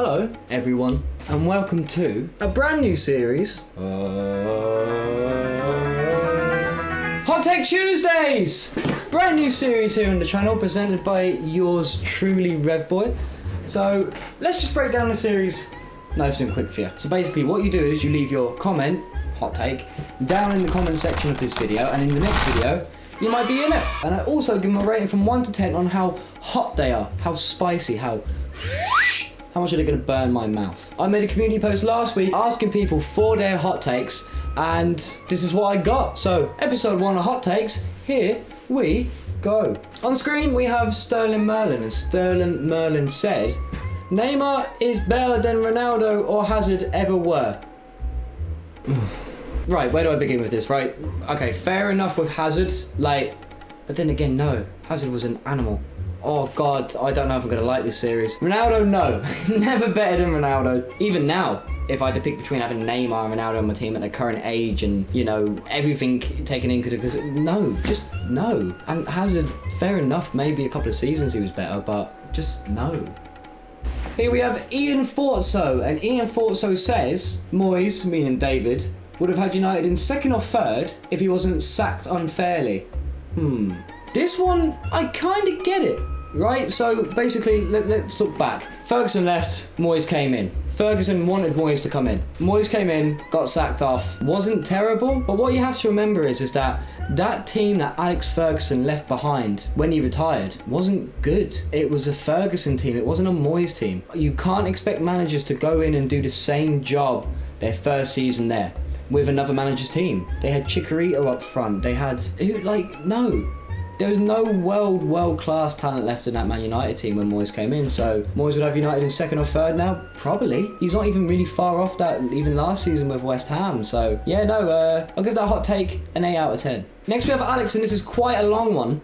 Hello, everyone, and welcome to a brand new series. Hot Take Tuesdays! Brand new series here on the channel, presented by yours truly, Revboiii. So, let's just break down the series nice and quick for you. So basically, what you do is you leave your comment, hot take, down in the comment section of this video, and in the next video, you might be in it. And I also give them a rating from 1 to 10 on how hot they are, how spicy, how much are they going to burn my mouth. I made a community post last week asking people for their hot takes, and this is what I got. So, episode 1 of Hot Takes, here we go. On screen we have Sterling Merlin, and Sterling Merlin said, Neymar is better than Ronaldo or Hazard ever were. Right, where do I begin with this, right? Okay, fair enough with Hazard, but then again, no. Hazard was an animal. Oh God, I don't know if I'm gonna like this series. Ronaldo, no. Never better than Ronaldo. Even now, if I had to pick between having Neymar and Ronaldo on my team at their current age and, you know, everything taken into consideration, no, just no. And Hazard, fair enough, maybe a couple of seasons he was better, but just no. Here we have Ian Fortso, and Ian Fortso says, Moyes, meaning David, would have had United in 2nd or 3rd if he wasn't sacked unfairly. This one, I kind of get it, right? So basically, let's look back. Ferguson left, Moyes came in. Ferguson wanted Moyes to come in. Moyes came in, got sacked off. Wasn't terrible, but what you have to remember is that team that Alex Ferguson left behind when he retired wasn't good. It was a Ferguson team, it wasn't a Moyes team. You can't expect managers to go in and do the same job their first season there with another manager's team. They had Chicharito up front. They had, no. There was no world-class talent left in that Man United team when Moyes came in, so Moyes would have United in 2nd or 3rd now? Probably. He's not even really far off that even last season with West Ham, so yeah, no, I'll give that hot take an 8 out of 10. Next we have Alex, and this is quite a long one.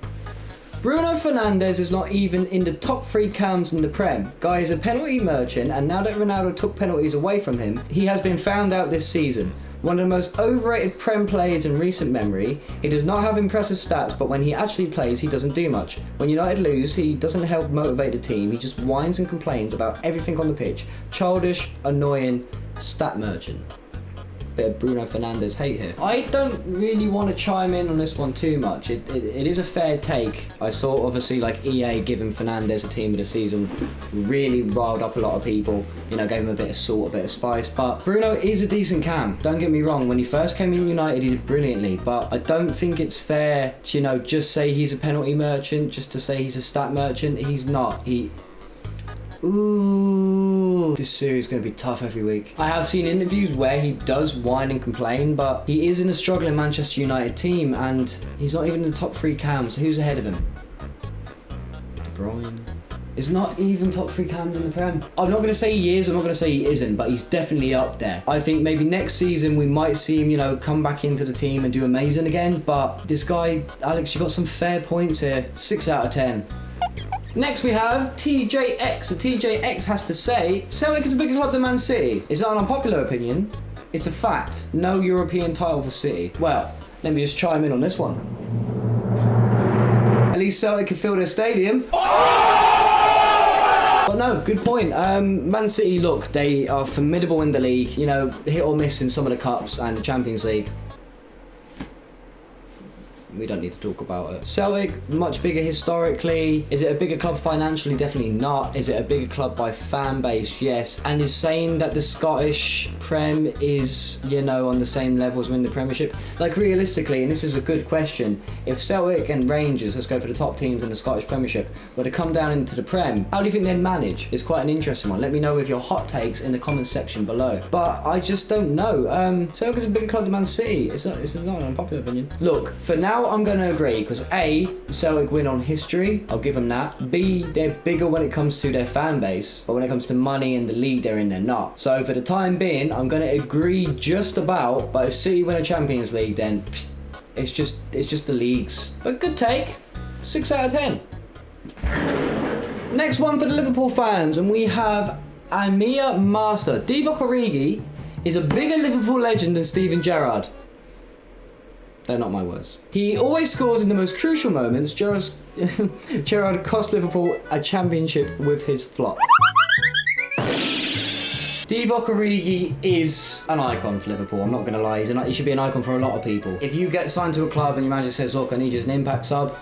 Bruno Fernandes is not even in the top 3 cams in the Prem. Guy is a penalty merchant, and now that Ronaldo took penalties away from him, he has been found out this season. One of the most overrated Prem players in recent memory. He does not have impressive stats, but when he actually plays, he doesn't do much. When United lose, he doesn't help motivate the team. He just whines and complains about everything on the pitch. Childish, annoying, stat merchant. Bit of Bruno Fernandes hate here. I don't really want to chime in on this one too much. It is a fair take. I saw obviously EA giving Fernandes a team of the season really riled up a lot of people. You know, gave him a bit of salt, a bit of spice. But Bruno is a decent cam. Don't get me wrong. When he first came in United, he did brilliantly. But I don't think it's fair to, just say he's a penalty merchant, just to say he's a stat merchant. He's not. Ooh, this series is going to be tough every week. I have seen interviews where he does whine and complain, but he is in a struggling Manchester United team, and he's not even in the top 3 cams. Who's ahead of him? De Bruyne. Is not even top 3 cams in the Prem. I'm not going to say he is, I'm not going to say he isn't, but he's definitely up there. I think maybe next season we might see him, come back into the team and do amazing again, but this guy, Alex, you got some fair points here. 6 out of 10. Next we have TJX. So TJX has to say, Celtic is a bigger club than Man City. It's not an unpopular opinion, it's a fact. No European title for City. Well, let me just chime in on this one. At least Celtic can fill their stadium. But no, good point. Man City, look, they are formidable in the league. Hit or miss in some of the cups and the Champions League. We don't need to talk about it. Celtic, much bigger historically. Is it a bigger club financially? Definitely not. Is it a bigger club by fan base? Yes. And is saying that the Scottish Prem is, on the same level as winning the Premiership? Realistically, and this is a good question, if Celtic and Rangers, let's go for the top teams in the Scottish Premiership, were to come down into the Prem, how do you think they'd manage? It's quite an interesting one. Let me know with your hot takes in the comments section below. But I just don't know. Celtic is a bigger club than Man City. It's not an unpopular opinion. Look, for now, I'm going to agree, because A, Celtic win on history, I'll give them that. B, they're bigger when it comes to their fan base, but when it comes to money and the league they're in, they're not. So for the time being, I'm going to agree just about, but if City win a Champions League, then it's just the leagues. But good take, 6 out of 10. Next one for the Liverpool fans, and we have Amir Master. Divock Origi is a bigger Liverpool legend than Steven Gerrard. They're not my words. He always scores in the most crucial moments. Gerrard cost Liverpool a championship with his flop. Divock Origi is an icon for Liverpool. I'm not going to lie. He should be an icon for a lot of people. If you get signed to a club and your manager says, look, I need you as an impact sub,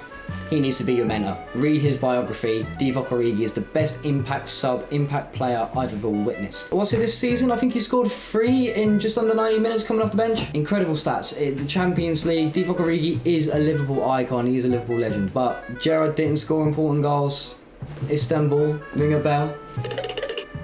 he needs to be your mentor. Read his biography. Divock Origi is the best impact sub, impact player I've ever witnessed. What's it this season? I think he scored 3 in just under 90 minutes coming off the bench. Incredible stats. The Champions League, Divock Origi is a Liverpool icon. He is a Liverpool legend. But Gerrard didn't score important goals. Istanbul, ring a bell?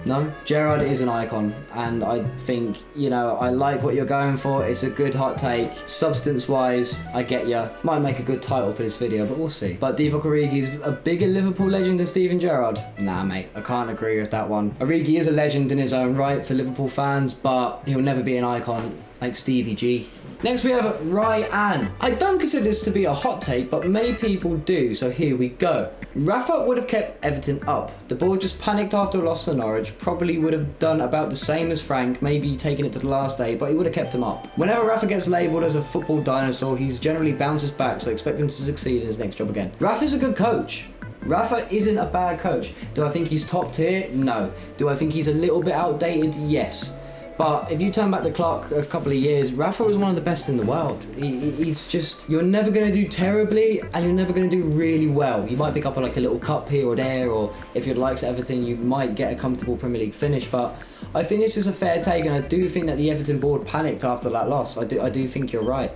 No, Gerrard is an icon, and I think, you know, I like what you're going for. It's a good hot take. Substance-wise, I get ya. Might make a good title for this video, but we'll see. But Divock Origi is a bigger Liverpool legend than Steven Gerrard. Nah, mate, I can't agree with that one. Origi is a legend in his own right for Liverpool fans, but he'll never be an icon like Stevie G. Next we have Ryan. I don't consider this to be a hot take, but many people do, so here we go. Rafa would have kept Everton up. The board just panicked after a loss to Norwich, probably would have done about the same as Frank, maybe taken it to the last day, but he would have kept him up. Whenever Rafa gets labelled as a football dinosaur, he's generally bounces back, so expect him to succeed in his next job again. Rafa's a good coach. Rafa isn't a bad coach. Do I think he's top tier? No. Do I think he's a little bit outdated? Yes. But if you turn back the clock a couple of years, Rafa was one of the best in the world. He's just, you're never going to do terribly and you're never going to do really well. You might pick up like a little cup here or there, or if you're likes Everton, you might get a comfortable Premier League finish. But I think this is a fair take, and I do think that the Everton board panicked after that loss. I do think you're right.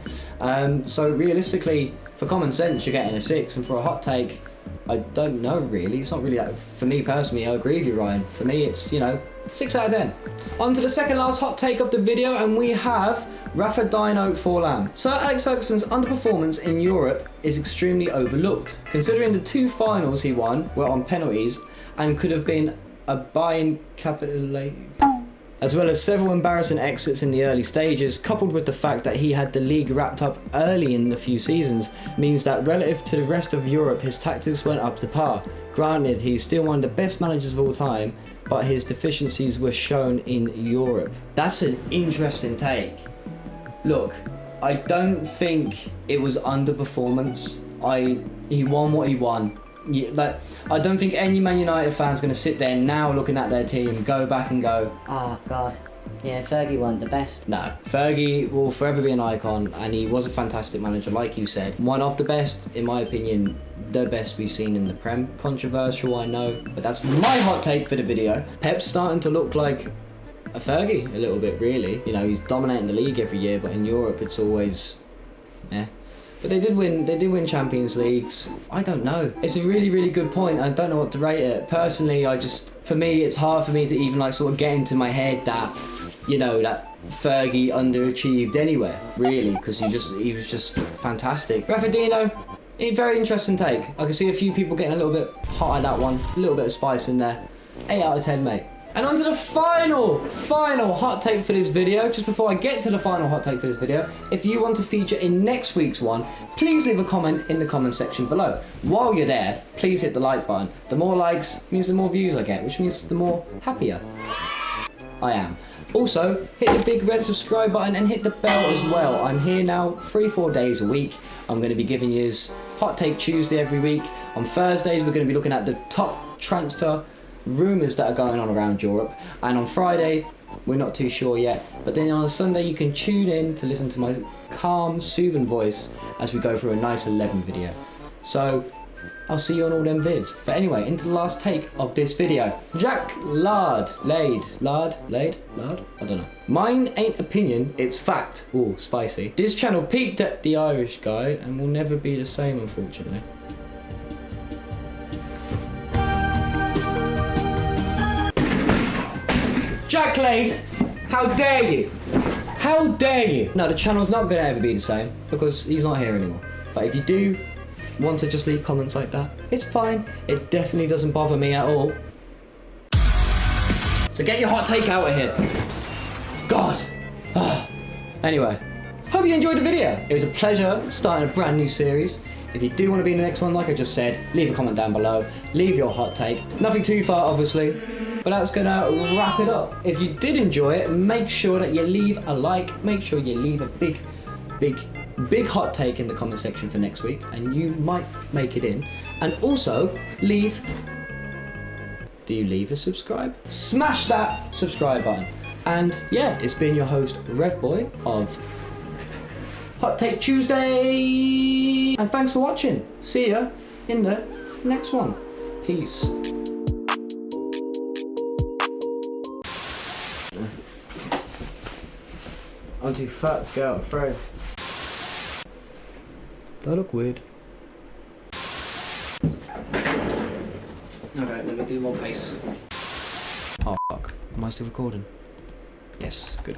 So realistically, for common sense, you're getting a 6, and for a hot take, I don't know really. It's not really that. For me personally, I agree with you, Ryan. For me, it's, you know, 6 out of 10. On to the second last hot take of the video, and we have Rafa Dino Forlan. Sir Alex Ferguson's underperformance in Europe is extremely overlooked, considering the 2 finals he won were on penalties and could have been a buy-in capitulate, as well as several embarrassing exits in the early stages, coupled with the fact that he had the league wrapped up early in the few seasons, means that relative to the rest of Europe, his tactics weren't up to par. Granted, he's still one of the best managers of all time, but his deficiencies were shown in Europe. That's an interesting take. Look, I don't think it was underperformance. He won what he won. I don't think any Man United fan's going to sit there now looking at their team, go back and go, oh God, yeah, Fergie wasn't the best. No, Fergie will forever be an icon, and he was a fantastic manager, like you said. One of the best, in my opinion, the best we've seen in the Prem. Controversial, I know, but that's my hot take for the video. Pep's starting to look like a Fergie a little bit, really. You know, he's dominating the league every year, but in Europe it's always, But they did win Champions Leagues. I don't know. It's a really, really good point. I don't know what to rate it. Personally, for me, it's hard for me to even like sort of get into my head that, you know, that Fergie underachieved anywhere, really, because he was just fantastic. Rafa Dino, a very interesting take. I can see a few people getting a little bit hot at that one. A little bit of spice in there. 8 out of 10, mate. And on to the final hot take for this video. Just before I get to the final hot take for this video, if you want to feature in next week's one, please leave a comment in the comment section below. While you're there, please hit the like button. The more likes means the more views I get, which means the more happier I am. Also, hit the big red subscribe button and hit the bell as well. I'm here now 3-4 days a week. I'm going to be giving you Hot Take Tuesday every week. On Thursdays, we're going to be looking at the top transfer rumours that are going on around Europe, and on Friday we're not too sure yet, but then on Sunday you can tune in to listen to my calm, soothing voice as we go through a nice 11 video. So I'll see you on all them vids. But anyway, into the last take of this video. Jack Lard, I don't know. Mine ain't opinion, it's fact. Ooh, spicy. This channel peaked at the Irish guy and will never be the same, unfortunately. Jack Lade, how dare you? How dare you? No, the channel's not going to ever be the same because he's not here anymore. But if you do want to just leave comments like that, it's fine. It definitely doesn't bother me at all. So get your hot take out of here. God. Anyway, hope you enjoyed the video. It was a pleasure starting a brand new series. If you do want to be in the next one, like I just said, leave a comment down below. Leave your hot take. Nothing too far, obviously. But that's gonna wrap it up. If you did enjoy it, make sure that you leave a like. Make sure you leave a big hot take in the comment section for next week, and you might make it in. And also leave Do you leave a subscribe? Smash that subscribe button. And yeah, it's been your host, Revboiii of Hot Take Tuesday. And thanks for watching. See ya in the next one. Peace. I'm too fat to go out and throw. That look weird. Okay, let me do more pace. Oh fuck. Am I still recording? Yes, good.